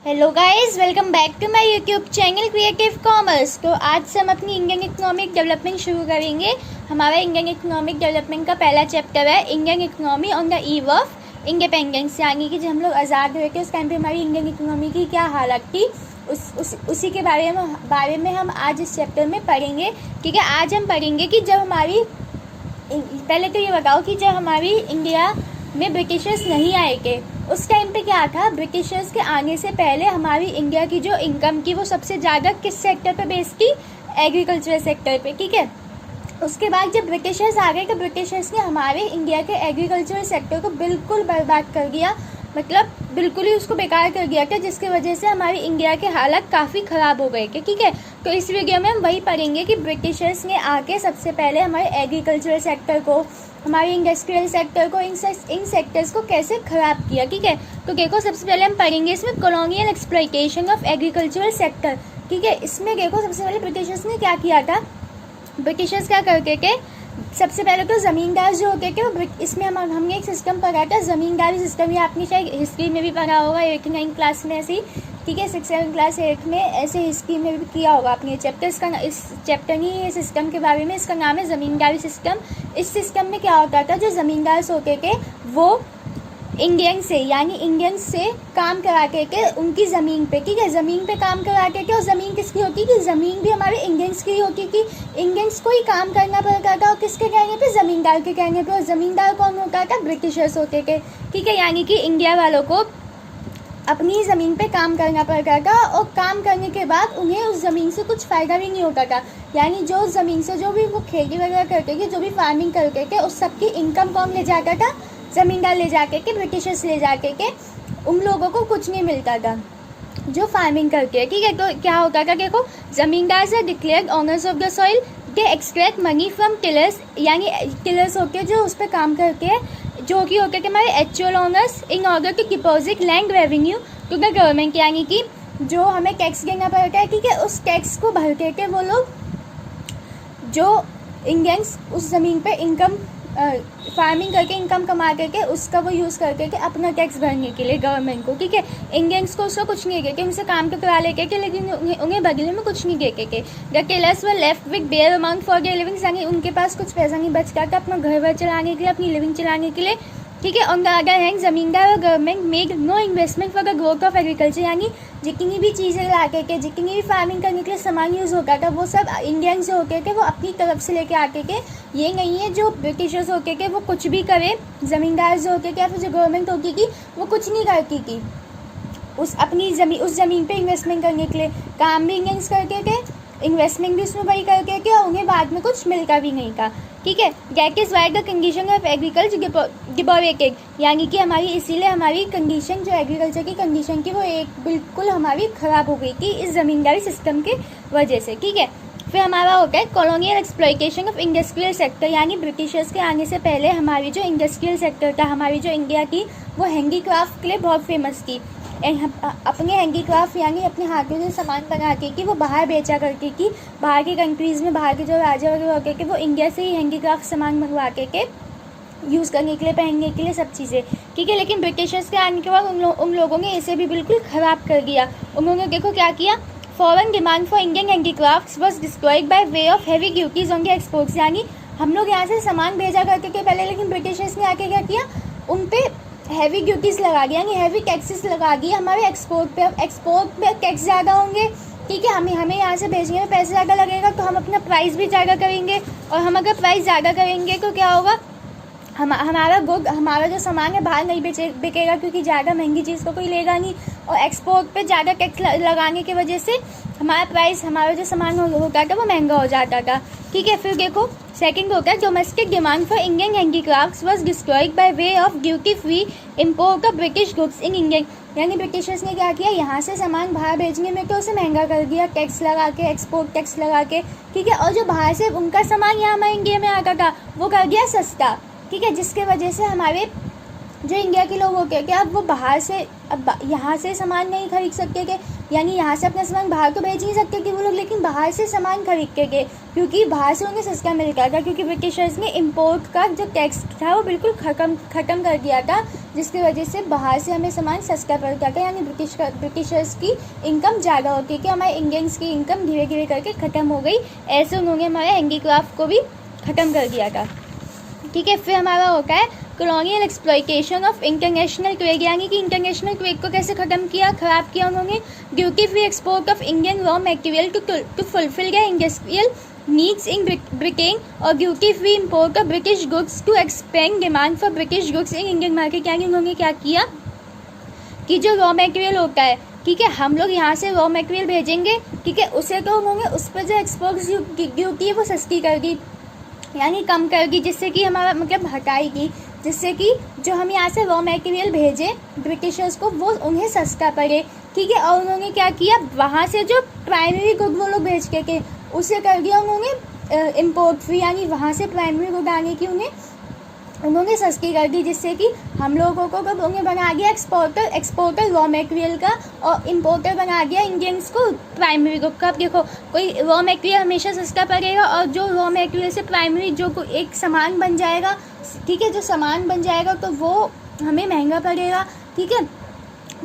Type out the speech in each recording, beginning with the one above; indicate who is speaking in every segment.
Speaker 1: Hello guys, welcome back to my YouTube channel creative commerce. तो आज से हम अपनी इंडियन इकोनॉमिक डेवलपमेंट शुरू करेंगे। हमारा इंडियन इकोनॉमिक डेवलपमेंट का पहला चैप्टर है Indian economy on the eve of independence, यानी कि जब हम लोग आज़ाद हुए थे उस टाइम पे हमारी इंडियन इकोनॉमी की क्या हालत थी, उसी के बारे में हम आज इस चैप्टर में पढ़ेंगे। ठीक है, आज हम पढ़ेंगे कि जब हमारी, पहले तो ये बताओ कि जब हमारी इंडिया में ब्रिटिशर्स नहीं आए थे उस टाइम पे क्या था। ब्रिटिशर्स के आने से पहले हमारी इंडिया की जो इनकम की वो सबसे ज़्यादा किस सेक्टर पे बेस्ड थी? एग्रीकल्चर सेक्टर पे। ठीक है, उसके बाद जब ब्रिटिशर्स आ गए तो ब्रिटिशर्स ने हमारे इंडिया के एग्रीकल्चर सेक्टर को बिल्कुल बर्बाद कर दिया, मतलब बिल्कुल ही उसको बेकार कर दिया था, जिसकी वजह से हमारी इंडिया के हालत काफ़ी ख़राब हो गए थे। ठीक है, तो इस वीडियो में हम वही पढ़ेंगे कि ब्रिटिशर्स ने आके सबसे पहले हमारे एग्रीकल्चर सेक्टर को, हमारे इंडस्ट्रियल सेक्टर को, इन सेक्टर्स को कैसे ख़राब किया। ठीक है, तो देखो सबसे पहले हम पढ़ेंगे इसमें colonial exploitation of agricultural sector. ठीक है, इसमें देखो सबसे पहले ब्रिटिशर्स ने क्या किया था। ब्रिटिशर्स क्या करते थे, सबसे पहले तो ज़मींदार जो होते थे वो, इसमें हमने एक सिस्टम पढ़ा था ज़मींदारी सिस्टम, ये आपने शायद हिस्ट्री में भी पढ़ा होगा 8th 9th क्लास में ऐसे ही। ठीक है, 6th 7th क्लास 8th में ऐसे हिस्ट्री में भी किया होगा आपने चैप्टर। इस चैप्टर नहीं, ये सिस्टम के बारे में, इसका नाम है ज़मींदारी सिस्टम। इस सिस्टम में क्या होता था, जो ज़मींदार होते थे वो इंडियन से काम कराते थे उनकी ज़मीन पे। ठीक है, ज़मीन पे काम कराते थे और ज़मीन किसकी होती थी? ज़मीन भी हमारे इंडियंस की होती थी। इंडियंस को ही काम करना पड़ता था और किसके कहने पे? ज़मींदार के कहने पे। और ज़मींदार कौन होता था? ब्रिटिशर्स होते थे। ठीक है, यानी कि इंडिया वालों को अपनी ज़मीन पे काम करना पड़ता था और काम करने के बाद उन्हें उस ज़मीन से कुछ फ़ायदा भी नहीं होता था। यानी जो ज़मीन से जो भी वो खेती वगैरह करते थे, जो भी फार्मिंग करते थे, उस सबकी इनकम कौन ले जाता था? ज़मींदार ले जाके के, ब्रिटिशर्स ले जाके के। उन लोगों को कुछ नहीं मिलता था जो फार्मिंग करके। ठीक है, तो क्या होता था, देखो ज़मींदार से declared honours of the soil, they extract money from tillers, यानी टिलर्स होके जो उस पर काम करते हैं, जो कि होते थे हमारे actual owners, in order to deposit land revenue to the government, यानी कि जो हमें टैक्स देना पड़ता है। ठीक है, उस टैक्स को भरते थे वो लोग, जो इंडियंस उस ज़मीन पे इनकम फार्मिंग करके इनकम कमा करके उसका वो यूज़ करके के अपना टैक्स भरने के लिए गवर्नमेंट को। ठीक है, इंडियंस को उसका कुछ नहीं देते, उनसे काम तो करा लेते थे लेकिन उन्हें बदले में कुछ नहीं देते थे। The tillers were left with bare amount for their living, यानी उनके पास कुछ पैसा नहीं बचता था अपना घर वर चलाने के लिए, अपनी लिविंग चलाने के लिए। ठीक है, on the other hand zamindar और government made no investment for the growth of agriculture, यानी जितनी भी चीज़ें लाके के, जितनी भी फार्मिंग करने के लिए सामान यूज़ होता था वो सब इंडियन जो होते थे वो अपनी तरफ से लेके आते थे। ये नहीं है जो ब्रिटिशर्स होते थे वो कुछ भी करे, ज़मींदार जो होते थे या फिर जो गवर्नमेंट होती थी वो कुछ नहीं करती थी उस ज़मीन पे इन्वेस्टमेंट करने के लिए। काम भी इंडियंस करते थे, इन्वेस्टमेंट भी उसमें वही करके के, और उन्हें बाद में कुछ मिलता भी नहीं था। ठीक है, that is why the condition of agriculture deteriorated, यानी कि हमारी इसीलिए हमारी कंडीशन, जो एग्रीकल्चर की कंडीशन की, वो एक बिल्कुल हमारी ख़राब हो गई थी इस ज़मींदारी सिस्टम के वजह से। ठीक है, फिर हमारा होता है colonial exploitation of industrial sector, यानी ब्रिटिशर्स के आने से पहले हमारी जो इंडस्ट्रियल सेक्टर था, हमारी जो इंडिया थी वो हैंडीक्राफ्ट के लिए बहुत फेमस थी। अपने हैंडीक्राफ्ट यानी अपने हाथों से सामान बना के कि वो बाहर बेचा करती थी, बाहर की कंट्रीज़ में, बाहर के जो राजा वगैरह होते थे वो इंडिया से ही हैंडीक्राफ्ट सामान मंगवा के यूज़ करने के लिए, पहनने के लिए, सब चीज़ें। ठीक है, लेकिन ब्रिटिशर्स के आने के बाद उन लोगों ने इसे भी बिल्कुल ख़राब कर दिया। उन्होंने देखो क्या किया, foreign demand for Indian handicrafts was destroyed by way of heavy duties on the exports, यानी हम लोग यहाँ से सामान भेजा करते थे पहले, लेकिन ब्रिटिशर्स ने आके क्या किया, उन पे हैवी ड्यूटीज़ लगा दिया, यानी हैवी टैक्सेस लगा दिए हमारे एक्सपोर्ट पे। अब एक्सपोर्ट पे टैक्स ज़्यादा होंगे, ठीक है, हमें यहाँ से भेजने में पैसे ज़्यादा लगेगा, तो हम अपना प्राइस भी ज़्यादा करेंगे, और हम अगर प्राइस ज़्यादा करेंगे तो क्या होगा, हमारा जो सामान है बाहर नहीं बिकेगा, क्योंकि ज़्यादा महंगी चीज़ को कोई लेगा नहीं, और एक्सपोर्ट पे ज़्यादा टैक्स लगाने की वजह से हमारा जो सामान होता था वो महंगा हो जाता था। ठीक है, फिर देखो सेकंड होता है domestic demand for Indian handicrafts was destroyed by way of duty free import of British goods in Indian, यानी ब्रिटिशर्स ने क्या किया, यहाँ से सामान बाहर भेजने में तो उसे महंगा कर दिया, टैक्स लगा के, एक्सपोर्ट टैक्स लगा के। ठीक है, और जो बाहर से उनका सामान यहाँ हमारे इंडिया में आता था वो कर दिया सस्ता। ठीक है, जिसके वजह से हमारे जो इंडिया के लोग होते हैं कि अब वो बाहर से अब यहाँ से सामान नहीं खरीद सकते कि यानी यहाँ से अपना सामान बाहर तो भेज नहीं सकते कि वो लोग, लेकिन बाहर से सामान खरीद के गए क्योंकि बाहर से उन्हें सस्ता मिलता था, क्योंकि ब्रिटिशर्स ने इम्पोर्ट का जो टैक्स था वो बिल्कुल ख़त्म कर दिया था, जिसकी वजह से बाहर से हमें सामान सस्ता पड़ता था। यानी ब्रिटिशर्स की इनकम ज़्यादा होती कि हमारे इंडियंस की इनकम धीरे धीरे करके ख़त्म हो गई। ऐसे उन्होंने हमारे हैंडीक्राफ्ट को भी ख़त्म कर दिया था। ठीक है, फिर हमारा होता है colonial exploitation of international trade, यानी कि इंटरनेशनल ट्रेड को कैसे ख़त्म किया, ख़राब किया उन्होंने। Duty free export of Indian raw material to fulfil their industrial needs in Britain और duty free import of British goods to expand demand for British goods in Indian market. यानी उन्होंने क्या किया कि जो रॉ मटेरियल होता है, ठीक है, हम लोग यहाँ से रॉ मटेरियल भेजेंगे, ठीक है, उसे तो उन्होंने उस पर जो एक्सपोर्ट ड्यूटी है वो सस्ती कर दी, यानी कम कर दी, जिससे कि हमारा मतलब हटाएगी, जिससे कि जो हम यहाँ से रॉ मटेरियल भेजें ब्रिटिशर्स को वो उन्हें सस्ता पड़े। ठीक है, और उन्होंने क्या किया, वहाँ से जो प्राइमरी गुड वो लोग भेज के उसे कर दिया उन्होंने इम्पोर्ट फ्री, यानी वहाँ से प्राइमरी गुड आने की उन्होंने सस्ती कर दी, जिससे कि हम लोगों को कब उन्हें बना दिया एक्सपोर्टर रॉ मटेरियल का और इम्पोर्टर बना दिया इंडियंस को प्राइमरी गुड का। अब देखो, कोई रॉ मटेरियल हमेशा सस्ता पड़ेगा और जो रॉ मटेरियल से प्राइमरी जो एक सामान बन जाएगा, ठीक है, जो सामान बन जाएगा तो वो हमें महंगा पड़ेगा। ठीक है,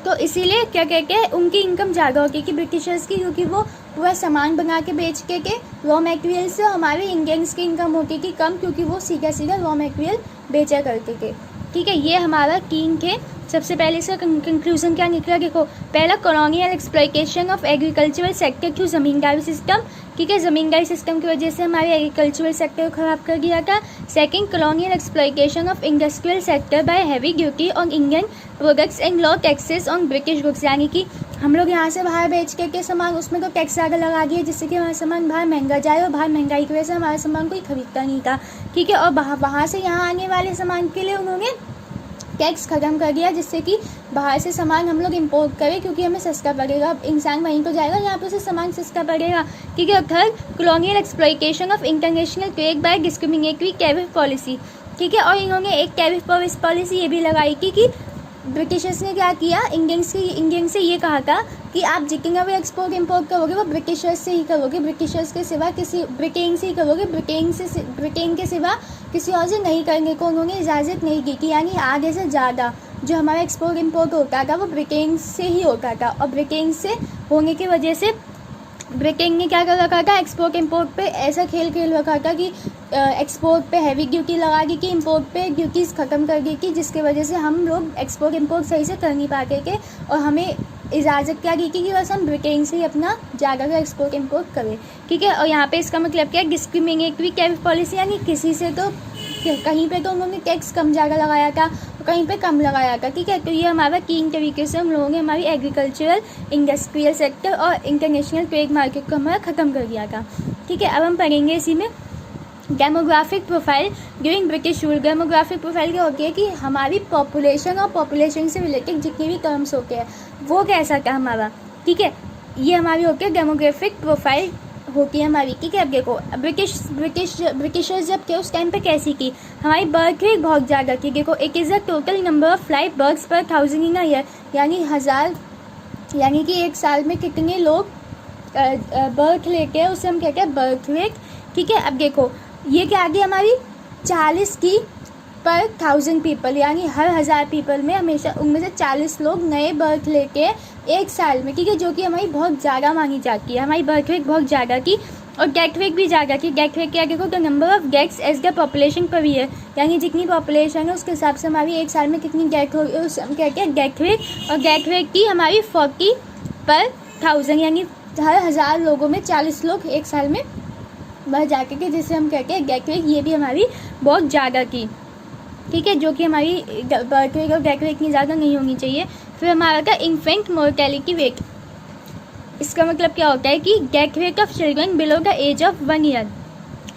Speaker 1: तो इसीलिए क्या कहते हैं उनकी इनकम ज़्यादा होती है कि ब्रिटिशर्स की, क्योंकि वो पूरा सामान बना के बेच के रॉ मटेरियल से हमारे इंडियंस की इनकम होती थी कम, क्योंकि वो सीधा सीधा रॉ मटेरियल बेचा करते थे। ठीक है, ये हमारा 3 थे। सबसे पहले इसका कंक्लूजन क्या निकला, देखो, पहला colonial exploitation of agricultural sector through ज़मींदारी system. ठीक है, ज़मींदारी सिस्टम की वजह से हमारे एग्रीकल्चरल सेक्टर को ख़राब कर दिया था। Second, colonial exploitation of industrial sector bye heavy duty on Indian products and low taxes on British goods, यानी कि हम लोग यहाँ से बाहर बेच के सामान उसमें तो टैक्स ज़्यादा लगा दिए, जिससे कि हमारा सामान बाहर महंगा जाए और बाहर महंगाई की वजह से हमारा सामान कोई खरीदता नहीं था। ठीक है, और वहाँ से यहाँ आने वाले सामान के लिए उन्होंने टैक्स ख़त्म कर दिया, जिससे कि बाहर से सामान हम लोग इंपोर्ट करें क्योंकि हमें सस्ता पड़ेगा। अब इंसान वहीं तो जाएगा यहाँ पे उसे सामान सस्ता पड़ेगा। ठीक है, और third, colonial exploitation of international trade by discriminatory tariff policy. ठीक है, और इन्होंने एक टैरिफ पॉलिसी ये भी लगाई कि ब्रिटिशर्स ने क्या किया, इंडियन से ये कहा था कि आप जितना भी एक्सपोर्ट इंपोर्ट करोगे वो ब्रिटिशर्स से ही करोगे, ब्रिटिशर्स के सिवा ब्रिटेन से ही करोगे, ब्रिटेन के सिवा किसी और से नहीं करने को उन्होंने इजाज़त नहीं दी कि यानी आधे से ज़्यादा जो हमारा एक्सपोर्ट इंपोर्ट होता था वो ब्रिटेन से ही होता था, और ब्रिटेन से होने की वजह से ब्रिटेन ने क्या कर रखा था, एक्सपोर्ट इंपोर्ट पे ऐसा खेल रखा था कि एक्सपोर्ट पे हैवी ड्यूटी लगा दी कि इंपोर्ट पे ड्यूटीज़ ख़त्म कर दी कि जिसकी वजह से हम लोग एक्सपोर्ट इंपोर्ट सही से कर नहीं पाते थे, और हमें इजाज़त क्या दी कि बस हम ब्रिटेन से ही अपना ज़्यादातर एक्सपोर्ट इंपोर्ट करें। ठीक है, और यहाँ पे इसका मतलब क्या है, डिस्क्रिमिनेटरी टैरिफ पॉलिसी, यानी किसी से तो कहीं पे तो उन्होंने टैक्स कम ज़्यादा लगाया था, कहीं पे कम लगाया था। ठीक है, तो ये हमारा 3 तरीके से हम लोगों ने हमारी एग्रीकल्चरल, इंडस्ट्रियल सेक्टर और इंटरनेशनल ट्रेड मार्केट को हमारा ख़त्म कर दिया था। ठीक है, अब हम पढ़ेंगे इसी में demographic profile during British rule. Demographic profile क्या होती है कि हमारी पॉपुलेशन और पॉपुलेशन से रिलेटेड जितने भी टर्म्स होते हैं वो कैसा था हमारा। ठीक है, ये हमारी होती है डेमोग्राफिक प्रोफाइल होती है हमारी। ठीक है, अब देखो, ब्रिटिशर्स जब थे उस टाइम पे कैसी की, हमारी बर्थ रेट बहुत ज़्यादा थी। देखो, it is the total number of live births per 1000 in a year, यानी 1000, यानी कि एक साल में कितने लोग बर्थ लेते हैं उसे हम कहते हैं बर्थ रेट। ठीक है, अब देखो, ये क्या आ गई हमारी 40 की पर 1000 पीपल, यानी हर 1000 पीपल में हमेशा उनमें से 40 लोग नए बर्थ लेके एक साल में। ठीक है, जो कि हमारी बहुत ज़्यादा मानी जाती है, हमारी बर्थ रेट बहुत ज़्यादा थी और डेथ रेट भी ज़्यादा थी। डेथ रेट क्या देखो, the number of deaths as the population per year, यानी जितनी पॉपुलेशन है उसके हिसाब से हमारी एक साल में कितनी डेथ हो, हम कहते हैं डेथ रेट, और डेथ रेट थी हमारी 40 पर 1000, यानी हर 1000 लोगों में 40 लोग एक साल में मर जाते थे, जिसे हम कहते हैं डेथ रेट। ये भी हमारी बहुत ज़्यादा थी। ठीक है, जो कि हमारी बर्थ रेट और डेथ रेट इतनी ज़्यादा नहीं होनी चाहिए। फिर हमारा था इन्फेंट मोर्टेलिटी रेट। इसका मतलब क्या होता है कि death rate of children below the age of 1 year,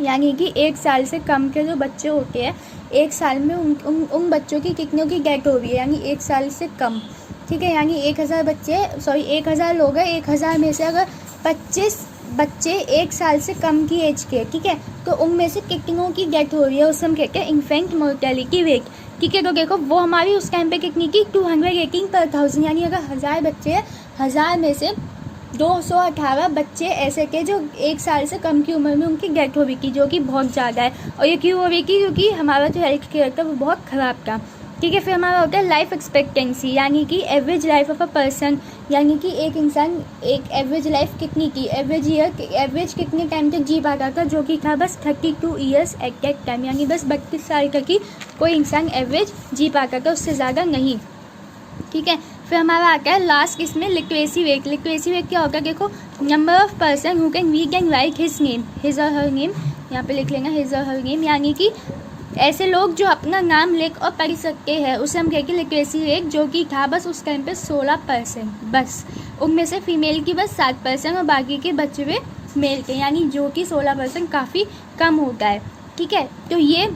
Speaker 1: यानी कि 1 साल से कम के जो बच्चे होते हैं एक साल में उन बच्चों की कितनों की डेथ हो रही है, यानी 1 साल से कम। ठीक है, यानी 1000 लोग हैं, 1000 में से अगर 25 बच्चे 1 साल से कम की एज के, ठीक है, तो उनमें से कितनों की डेथ हो रही है उसे हम कहते हैं इन्फेंट मोर्टेलिटी रेट। ठीक है। तो देखो वो हमारी उस टाइम पे कितनी की 218 पर 1000, यानी अगर 1000 बच्चे हैं, 1000 में से 218 बच्चे ऐसे के जो 1 साल से कम की उम्र में उनकी डेथ हो गई की, जो कि बहुत ज़्यादा है। और ये क्यों हो गई की? क्योंकि हमारा जो हेल्थ केयर था वो बहुत ख़राब था। ठीक है। फिर हमारा होता है लाइफ एक्सपेक्टेंसी, यानी कि average life of a person, यानी कि एक इंसान एक एवरेज लाइफ कितनी की, एवरेज कितने टाइम तक जी पाता था, जो कि था बस 32 ईयर्स एट दैट टाइम, यानी बस 32 साल तक ही कोई इंसान एवरेज जी पाता था, उससे ज़्यादा नहीं। ठीक है। फिर हमारा आता है लास्ट इसमें लिटरेसी रेट। लिटरेसी रेट क्या होगा? देखो number of person who can read and right his name, his और हर नेम, यहाँ पे लिख लेना हिज और हर नेम, यानी कि ऐसे लोग जो अपना नाम लिख और पढ़ सकते हैं, उसे हम कहेंगे लिटरेसी रेट, जो कि था बस उस टाइम पे 16%। बस उनमें से फीमेल की बस 7% और बाकी के बचे हुए मेल के, यानी जो कि 16% काफ़ी कम होता है। ठीक है। तो ये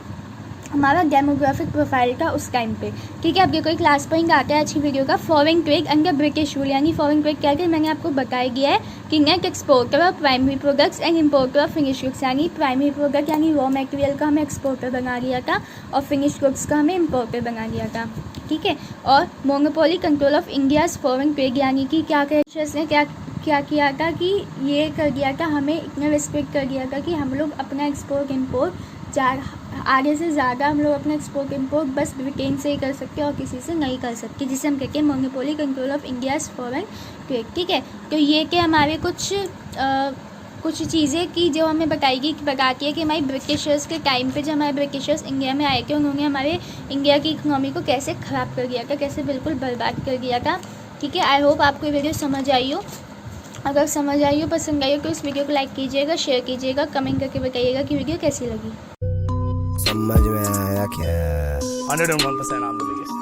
Speaker 1: हमारा डेमोग्राफिक प्रोफाइल था उस टाइम पे। ठीक है। अब देखो एक क्लास पॉइंट आता है आज की वीडियो का, foreign trade under British rule, यानी फॉरेन ट्रेड क्या है मैंने आपको बता दिया है कि net exporter of primary products and importer of finish goods, यानी प्राइमरी प्रोडक्ट यानी रॉ मटेरियल का हमें एक्सपोर्टर बना दिया था और फिनिश गुड्स का हमें इम्पोर्टर बना दिया था। ठीक है। और monopoly control of India's foreign trade, यानी कि क्या ने क्या किया था कि ये कर दिया था, हमें इतना रिस्ट्रिक्ट कर दिया था कि हम लोग अपना एक्सपोर्ट इम्पोर्ट आगे से ज़्यादा हम लोग अपना एक्सपोर्ट इम्पोर्ट बस ब्रिटेन से ही कर सकते हैं और किसी से नहीं कर सकते, जिसे हम कहते हैं monopoly control of India's foreign trade. ठीक है। तो ये कि हमारे कुछ चीज़ें की जो हमें बताती है कि हमारे ब्रिटिशर्स के टाइम पे, जब हमारे ब्रिटिशर्स इंडिया में आए थे, उन्होंने हमारे इंडिया की इकोनॉमी को कैसे ख़राब कर दिया था, कैसे बिल्कुल बर्बाद कर दिया था। ठीक है। आई होप आपको ये वीडियो समझ आई हो। अगर समझ आई हो, पसंद आई हो, तो इस वीडियो को लाइक कीजिएगा, शेयर कीजिएगा, कमेंट करके बताइएगा कि वीडियो कैसी लगी।
Speaker 2: समझ में आया क्या?
Speaker 3: 101% I'm the biggest.